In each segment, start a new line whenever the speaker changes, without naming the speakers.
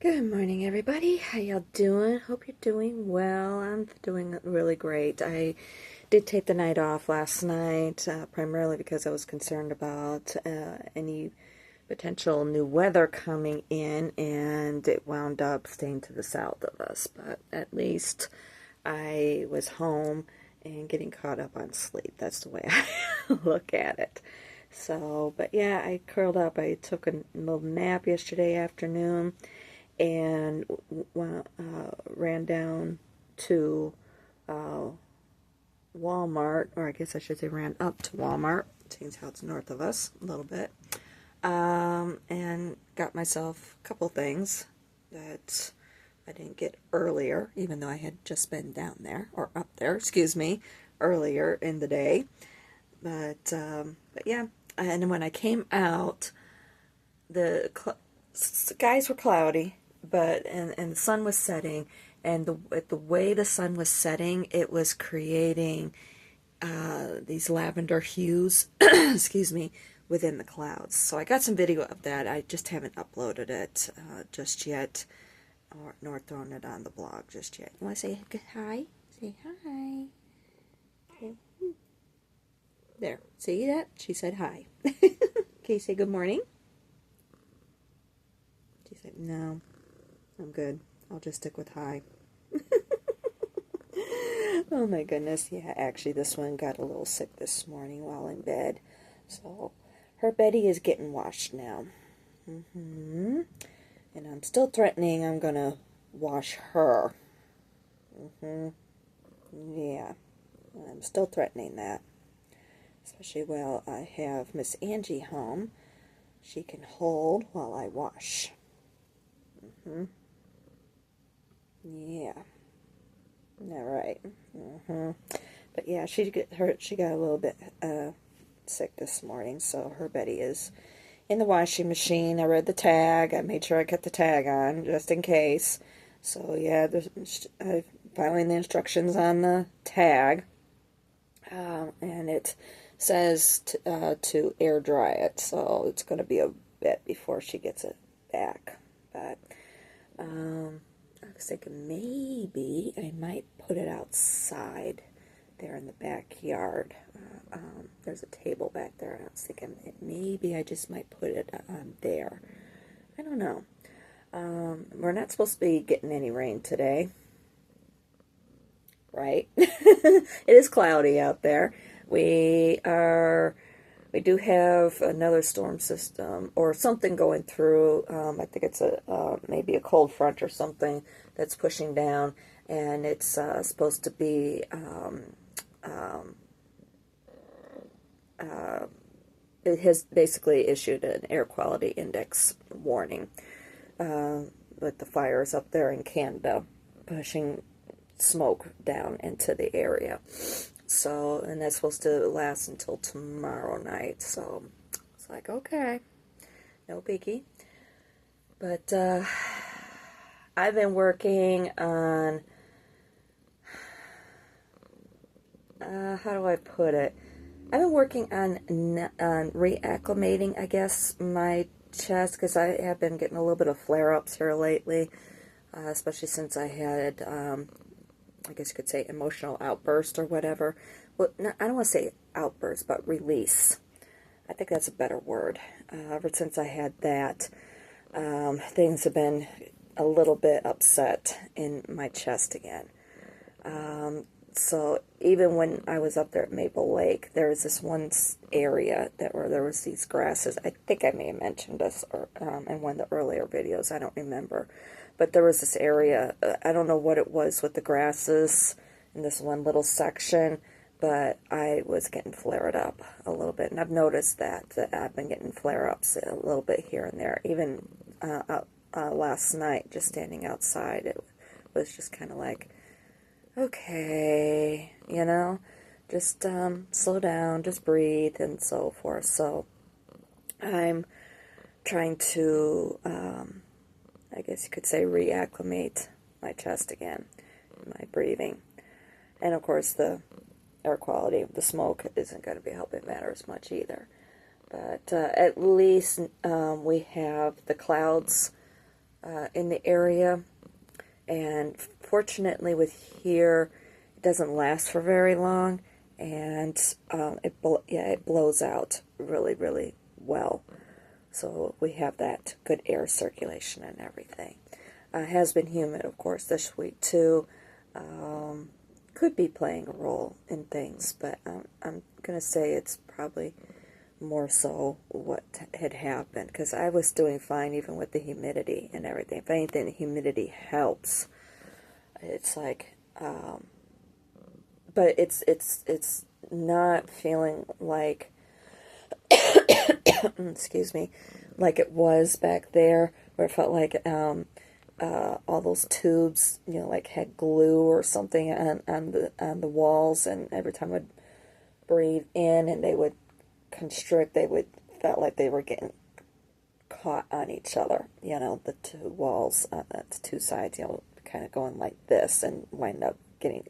Good morning, everybody. How y'all doing? Hope you're doing well. I'm doing really great. I did take the night off last night, primarily because I was concerned about any potential new weather coming in, and it wound up staying to the south of us. But at least I was home and getting caught up on sleep. That's the way I look at it. So, but yeah, I curled up. I took a little nap yesterday afternoon and ran down to uh, Walmart, or I guess I should say ran up to Walmart, seeing how it's north of us a little bit, and got myself a couple things that I didn't get earlier, even though I had just been down there, or up there, excuse me, earlier in the day. But yeah, and when I came out, the skies were cloudy, but and the sun was setting, and the way the sun was setting, it was creating these lavender hues, excuse me, within the clouds. So I got some video of that. I just haven't uploaded it just yet, nor thrown it on the blog just yet. You want to say hi? Say hi. Okay. There. See that? She said hi. Okay, say good morning. She said, no, I'm good. I'll just stick with hi. Oh my goodness. Yeah, actually this one got a little sick this morning while in bed. So her Betty is getting washed now. And I'm still threatening I'm going to wash her. Yeah, I'm still threatening that. Especially while I have Miss Angie home. She can hold while I wash. Yeah. All right. But yeah, she got a little bit sick this morning, so her Betty is in the washing machine. I read the tag. I made sure I kept the tag on just in case. So yeah, I'm following the instructions on the tag, and it says to air dry it. So it's going to be a bit before she gets it back. But I was thinking maybe I might put it outside there in the backyard. There's a table back there, and I was thinking maybe I just might put it on there. I don't know. We're not supposed to be getting any rain today, right? It is cloudy out there. We do have another storm system or something going through. I think it's maybe a cold front or something that's pushing down, and it's supposed to be it has basically issued an air quality index warning with the fires up there in Canada pushing smoke down into the area. So, and that's supposed to last until tomorrow night. So, it's like, okay, no biggie. But I've been working on, how do I put it? I've been working on reacclimating, I guess, my chest, because I have been getting a little bit of flare-ups here lately, especially since I had, I guess you could say, emotional outburst or whatever. Well, I don't want to say outburst, but release. I think that's a better word. Ever since I had that, things have been a little bit upset in my chest again. So even when I was up there at Maple Lake, there was this one area where there was these grasses. I think I may have mentioned this in one of the earlier videos. I don't remember. But there was this area, I don't know what it was with the grasses in this one little section, but I was getting flared up a little bit. And I've noticed that I've been getting flare-ups a little bit here and there. Even last night, just standing outside, it was just kind of like, okay, just slow down, just breathe, and so forth. So I'm trying to, I guess you could say, reacclimate my chest again, my breathing. And of course, the air quality of the smoke isn't going to be helping matters much either. But at least we have the clouds in the area. And fortunately with here, it doesn't last for very long, and it blows out really, really well. So we have that good air circulation and everything. It has been humid, of course, this week too. Could be playing a role in things, but I'm going to say it's probably more so what had happened, because I was doing fine even with the humidity and everything. If anything, the humidity helps. It's like, but it's not feeling like, excuse me, like it was back there, where it felt like all those tubes, like had glue or something on the walls, and every time I'd breathe in and they would constrict, felt like they were getting caught on each other, the two walls on the two sides, kind of going like this and wind up getting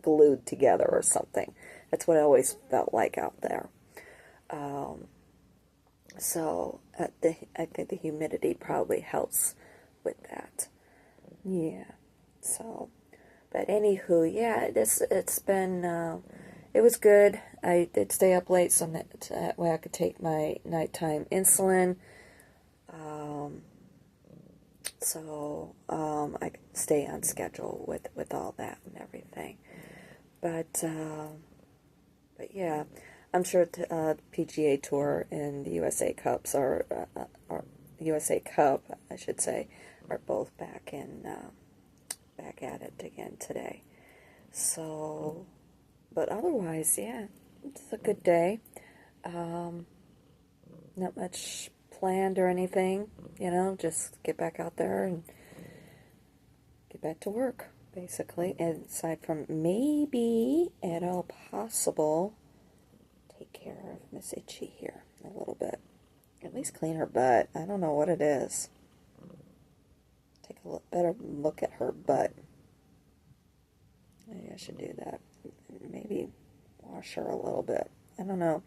glued together or something. That's what I always felt like out there. So I think the humidity probably helps with that. Yeah. So, but anywho, yeah, it's been, it was good. I did stay up late so that way I could take my nighttime insulin. I could stay on schedule with all that and everything. But yeah, I'm sure the PGA Tour and the USA Cups or USA Cup, I should say, are both back at it again today. So, but otherwise, yeah, it's a good day. Not much planned or anything, just get back out there and get back to work, basically. And aside from maybe, at all possible, take care of Miss Itchy here a little bit. At least clean her butt. I don't know what it is. Take a better look at her butt. Maybe I should do that. Maybe wash her a little bit. I don't know.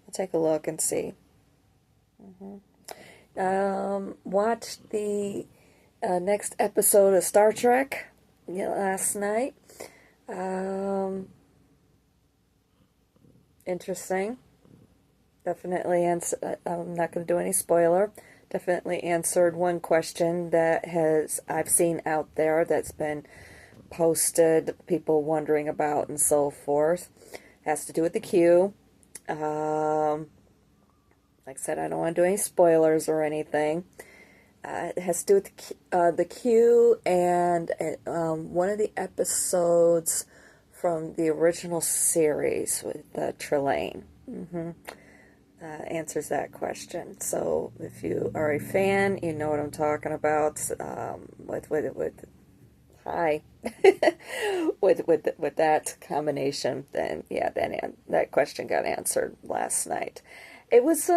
I'll take a look and see. Watched the next episode of Star Trek last night. Interesting. Definitely answer. I'm not going to do any spoiler. Definitely answered one question that I've seen out there that's been posted, people wondering about and so forth. Has to do with the Q. Like I said, I don't want to do any spoilers or anything. It has to do with the Q and one of the episodes from the original series with Trelane. Answers that question. So if you are a fan, you know what I'm talking about. With that combination, then yeah, that question got answered last night. It was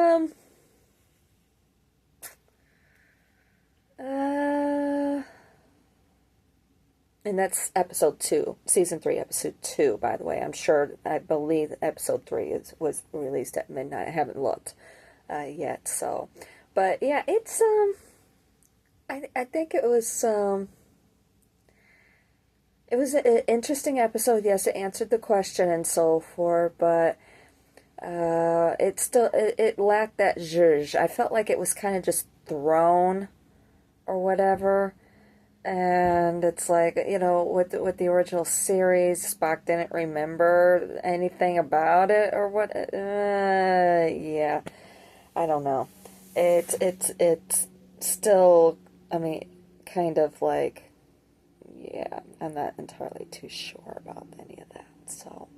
and that's episode 2, season 3, episode 2. By the way, I believe episode 3 was released at midnight. I haven't looked yet. So, but yeah, it's I think it was an interesting episode. Yes, it answered the question and so forth, but it lacked that zhuzh. I felt like it was kind of just thrown or whatever. And it's like, with the original series, Spock didn't remember anything about it or what. Yeah, I don't know. It's still, I mean, kind of like, yeah, I'm not entirely too sure about any of that. So,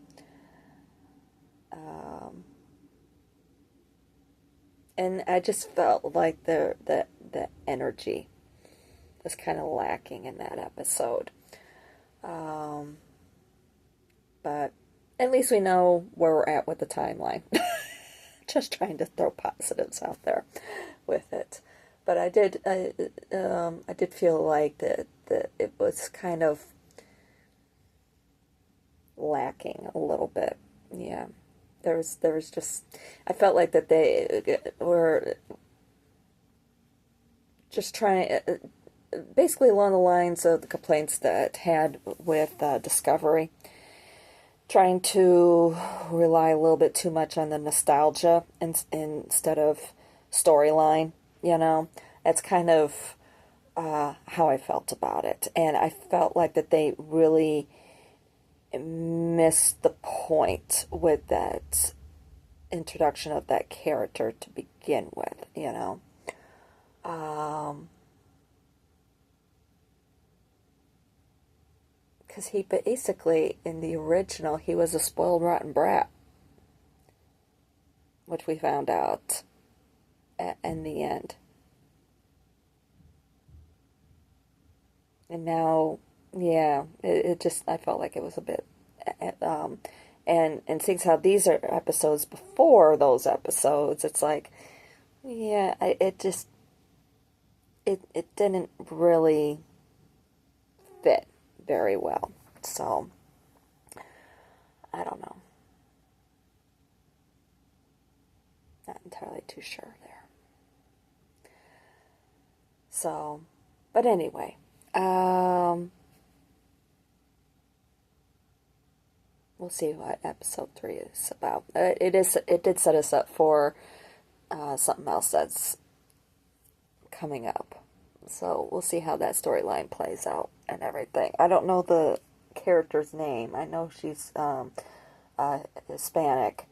and I just felt like the energy was kind of lacking in that episode. But at least we know where we're at with the timeline. Just trying to throw positives out there with it. But I did feel like that it was kind of lacking a little bit. Yeah. There was just, I felt like that they were just trying, basically along the lines of the complaints that it had with Discovery, trying to rely a little bit too much on the nostalgia instead of storyline, you know. That's kind of how I felt about it. And I felt like that they really missed the point with that introduction of that character to begin with, you know. Because he basically, in the original, he was a spoiled, rotten brat, which we found out in the end. And now, yeah, it just, I felt like it was a bit, and seeing how these are episodes before those episodes, it's like, yeah, it just, it didn't really fit very well. So, I don't know. Not entirely too sure there. So, but anyway, we'll see what episode 3 is about. It did set us up for something else that's coming up. So we'll see how that storyline plays out and everything. I don't know the character's name. I know she's Hispanic,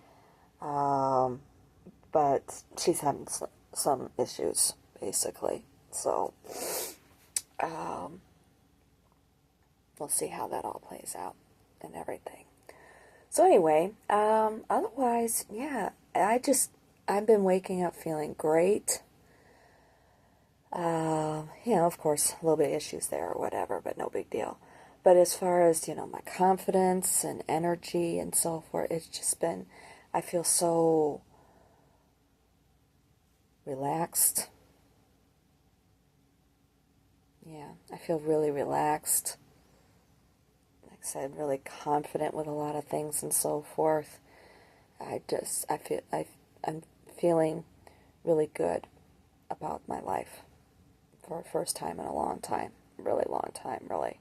but she's having some issues, basically. So we'll see how that all plays out and everything. So anyway, otherwise, yeah, I've been waking up feeling great. You know, of course, a little bit of issues there or whatever, but no big deal. But as far as, you know, my confidence and energy and so forth, it's just been, I feel so relaxed. Yeah, I feel really relaxed. Like I said, really confident with a lot of things and so forth. I'm feeling really good about my life for the first time in a long time. Really long time, really.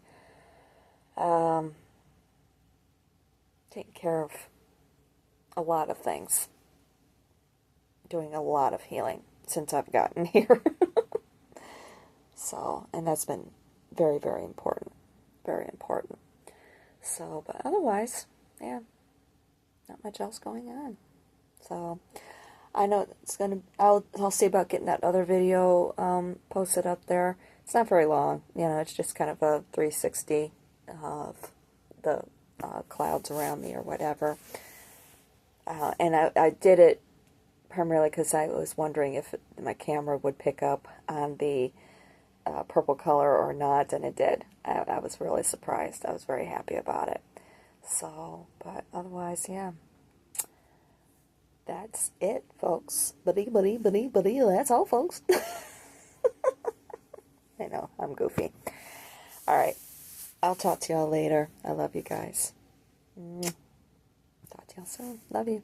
Taking care of a lot of things. Doing a lot of healing since I've gotten here. So, and that's been very, very important. Very important. So, but otherwise, yeah, not much else going on. So, I know it's gonna, I'll see about getting that other video posted up there. It's not very long, you know, it's just kind of a 360 of the clouds around me or whatever. And I did it primarily because I was wondering if my camera would pick up on the purple color or not, and it did. I was really surprised. I was very happy about it. So, but otherwise, yeah. That's it, folks. Buddy, that's all, folks. I know, I'm goofy. Alright, I'll talk to y'all later. I love you guys. Talk to y'all soon. Love you.